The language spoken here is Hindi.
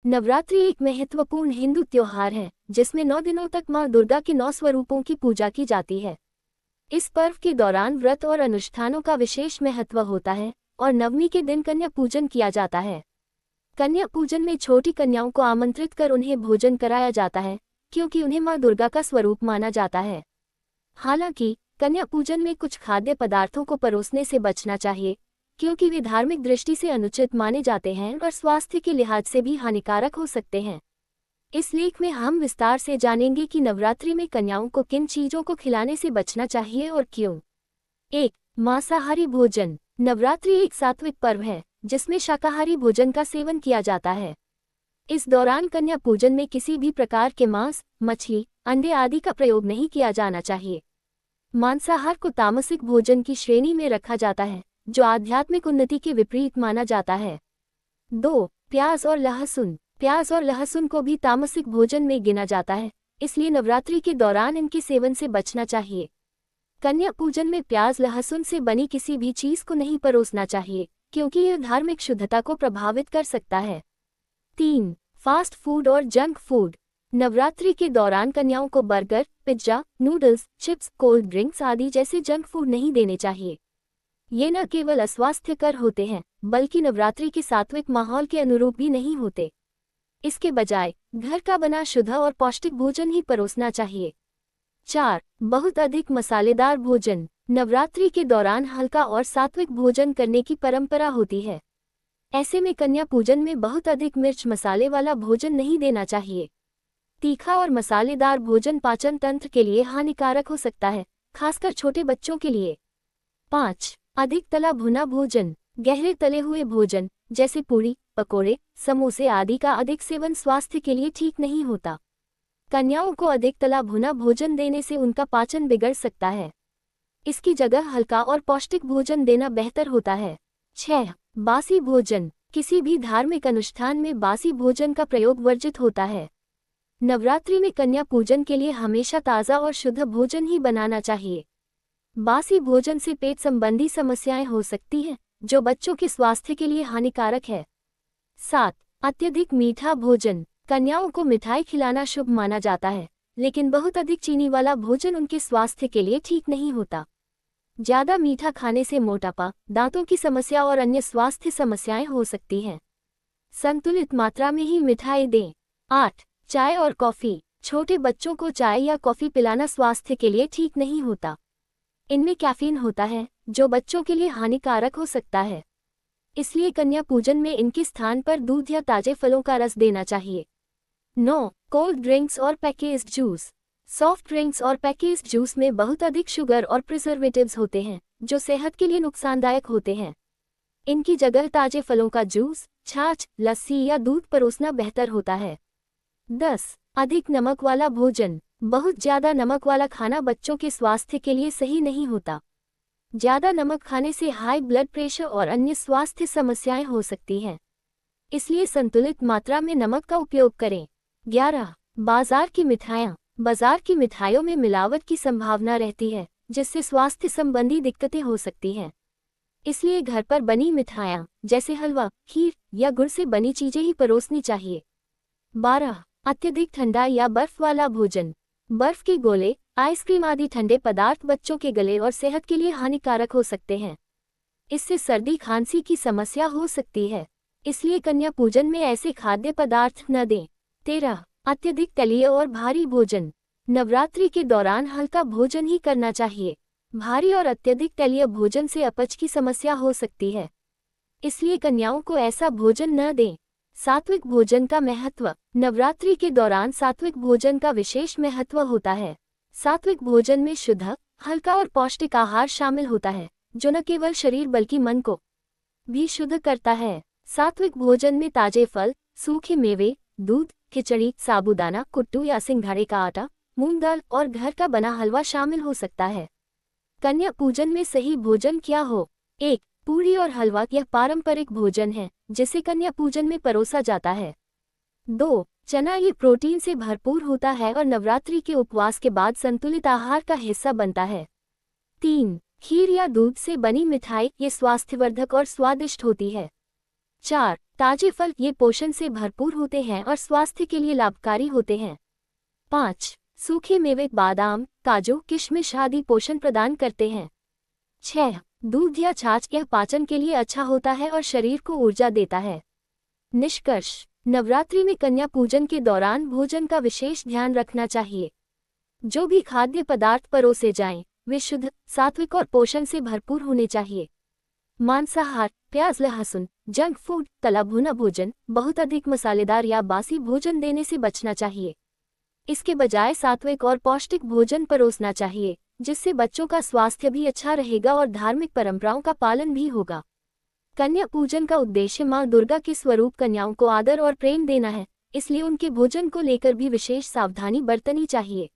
नवरात्रि एक महत्वपूर्ण हिंदू त्योहार है जिसमें 9 दिनों तक मां दुर्गा के 9 स्वरूपों की पूजा की जाती है। इस पर्व के दौरान व्रत और अनुष्ठानों का विशेष महत्व होता है और नवमी के दिन कन्या पूजन किया जाता है। कन्या पूजन में छोटी कन्याओं को आमंत्रित कर उन्हें भोजन कराया जाता है क्योंकि उन्हें मां दुर्गा का स्वरूप माना जाता है। हालांकि कन्या पूजन में कुछ खाद्य पदार्थों को परोसने से बचना चाहिए क्योंकि वे धार्मिक दृष्टि से अनुचित माने जाते हैं और स्वास्थ्य के लिहाज से भी हानिकारक हो सकते हैं। इस लेख में हम विस्तार से जानेंगे कि नवरात्रि में कन्याओं को किन चीजों को खिलाने से बचना चाहिए और क्यों। 1. मांसाहारी भोजन। नवरात्रि एक सात्विक पर्व है जिसमें शाकाहारी भोजन का सेवन किया जाता है। इस दौरान कन्या पूजन में किसी भी प्रकार के मांस, मछली, अंडे आदि का प्रयोग नहीं किया जाना चाहिए। मांसाहार को तामसिक भोजन की श्रेणी में रखा जाता है जो आध्यात्मिक उन्नति के विपरीत माना जाता है। 2. प्याज और लहसुन। प्याज और लहसुन को भी तामसिक भोजन में गिना जाता है, इसलिए नवरात्रि के दौरान इनके सेवन से बचना चाहिए। कन्या पूजन में प्याज लहसुन से बनी किसी भी चीज को नहीं परोसना चाहिए क्योंकि यह धार्मिक शुद्धता को प्रभावित कर सकता है। 3. फास्ट फूड और जंक फूड। नवरात्रि के दौरान कन्याओं को burger, pizza, noodles, chips, cold drinks आदि जैसे जंक फूड नहीं देने चाहिए। ये न केवल अस्वास्थ्यकर होते हैं बल्कि नवरात्रि के सात्विक माहौल के अनुरूप भी नहीं होते। इसके बजाय घर का बना शुद्ध और पौष्टिक भोजन ही परोसना चाहिए। 4. बहुत अधिक मसालेदार भोजन। नवरात्रि के दौरान हल्का और सात्विक भोजन करने की परंपरा होती है। ऐसे में कन्या पूजन में बहुत अधिक मिर्च मसाले वाला भोजन नहीं देना चाहिए। तीखा और मसालेदार भोजन पाचन तंत्र के लिए हानिकारक हो सकता है, खासकर छोटे बच्चों के लिए। 5. अधिक तला भुना भोजन। गहरे तले हुए भोजन जैसे पूड़ी, पकोड़े, समोसे आदि का अधिक सेवन स्वास्थ्य के लिए ठीक नहीं होता। कन्याओं को अधिक तला भुना भोजन देने से उनका पाचन बिगड़ सकता है। इसकी जगह हल्का और पौष्टिक भोजन देना बेहतर होता है। 6. बासी भोजन। किसी भी धार्मिक अनुष्ठान में बासी भोजन का प्रयोग वर्जित होता है। नवरात्रि में कन्या पूजन के लिए हमेशा ताज़ा और शुद्ध भोजन ही बनाना चाहिए। बासी भोजन से पेट संबंधी समस्याएं हो सकती हैं जो बच्चों के स्वास्थ्य के लिए हानिकारक है। 7. अत्यधिक मीठा भोजन। कन्याओं को मिठाई खिलाना शुभ माना जाता है, लेकिन बहुत अधिक चीनी वाला भोजन उनके स्वास्थ्य के लिए ठीक नहीं होता। ज्यादा मीठा खाने से मोटापा, दांतों की समस्या और अन्य स्वास्थ्य समस्याएं हो सकती हैं। संतुलित मात्रा में ही मिठाई दें। 8. चाय और कॉफी। छोटे बच्चों को चाय या कॉफी पिलाना स्वास्थ्य के लिए ठीक नहीं होता। इनमें कैफीन होता है जो बच्चों के लिए हानिकारक हो सकता है, इसलिए कन्या पूजन में इनके स्थान पर दूध या ताजे फलों का रस देना चाहिए। 9. कोल्ड ड्रिंक्स और पैकेज्ड जूस। सॉफ्ट ड्रिंक्स और पैकेज्ड जूस में बहुत अधिक शुगर और प्रिजर्वेटिव्स होते हैं जो सेहत के लिए नुकसानदायक होते हैं। इनकी जगह ताजे फलों का जूस, छाछ, लस्सी या दूध परोसना बेहतर होता है। 10. अधिक नमक वाला भोजन। बहुत ज्यादा नमक वाला खाना बच्चों के स्वास्थ्य के लिए सही नहीं होता। ज्यादा नमक खाने से हाई ब्लड प्रेशर और अन्य स्वास्थ्य समस्याएं हो सकती हैं, इसलिए संतुलित मात्रा में नमक का उपयोग करें। 11. बाजार की मिठाइयाँ। बाजार की मिठाइयों में मिलावट की संभावना रहती है जिससे स्वास्थ्य संबंधी दिक्कतें हो सकती हैं, इसलिए घर पर बनी मिठाइयाँ जैसे हलवा, खीर या गुड़ से बनी चीजें ही परोसनी चाहिए। 12. अत्यधिक ठंडा या बर्फ वाला भोजन। बर्फ के गोले, आइसक्रीम आदि ठंडे पदार्थ बच्चों के गले और सेहत के लिए हानिकारक हो सकते हैं। इससे सर्दी खांसी की समस्या हो सकती है, इसलिए कन्या पूजन में ऐसे खाद्य पदार्थ न दें। 13. अत्यधिक तलीय और भारी भोजन। नवरात्रि के दौरान हल्का भोजन ही करना चाहिए। भारी और अत्यधिक तलीय भोजन से अपच की समस्या हो सकती है, इसलिए कन्याओं को ऐसा भोजन न दें। सात्विक भोजन का महत्व। नवरात्रि के दौरान सात्विक भोजन का विशेष महत्व होता है। सात्विक भोजन में शुद्ध, हल्का और पौष्टिक आहार शामिल होता है जो न केवल शरीर बल्कि मन को भी शुद्ध करता है। सात्विक भोजन में ताजे फल, सूखे मेवे, दूध, खिचड़ी, साबूदाना, कुट्टू या सिंघाड़े का आटा, मूंग दाल और घर का बना हलवा शामिल हो सकता है। कन्या पूजन में सही भोजन क्या हो। 1. पूरी और हलवा यह पारंपरिक भोजन है जिसे कन्या पूजन में परोसा जाता है। 2. चना ये प्रोटीन से भरपूर होता है और नवरात्रि के उपवास के बाद संतुलित आहार का हिस्सा बनता है। 3. खीर या दूध से बनी मिठाई ये स्वास्थ्यवर्धक और स्वादिष्ट होती है। 4. ताजे फल, ये पोषण से भरपूर होते हैं और स्वास्थ्य के लिए लाभकारी होते हैं। 5. सूखे मेवे, बादाम, काजू, किशमिश आदि पोषण प्रदान करते हैं। 6. दूध या छाछ, यह पाचन के लिए अच्छा होता है और शरीर को ऊर्जा देता है। निष्कर्ष, नवरात्रि में कन्या पूजन के दौरान भोजन का विशेष ध्यान रखना चाहिए। जो भी खाद्य पदार्थ परोसे जाएं, वे शुद्ध, सात्विक और पोषण से भरपूर होने चाहिए। मांसाहार, प्याज, लहसुन, जंक फूड, तला भुना भोजन, बहुत अधिक मसालेदार या बासी भोजन देने से बचना चाहिए। इसके बजाय सात्विक और पौष्टिक भोजन परोसना चाहिए, जिससे बच्चों का स्वास्थ्य भी अच्छा रहेगा और धार्मिक परंपराओं का पालन भी होगा। कन्या पूजन का उद्देश्य मां दुर्गा के स्वरूप कन्याओं को आदर और प्रेम देना है, इसलिए उनके भोजन को लेकर भी विशेष सावधानी बरतनी चाहिए।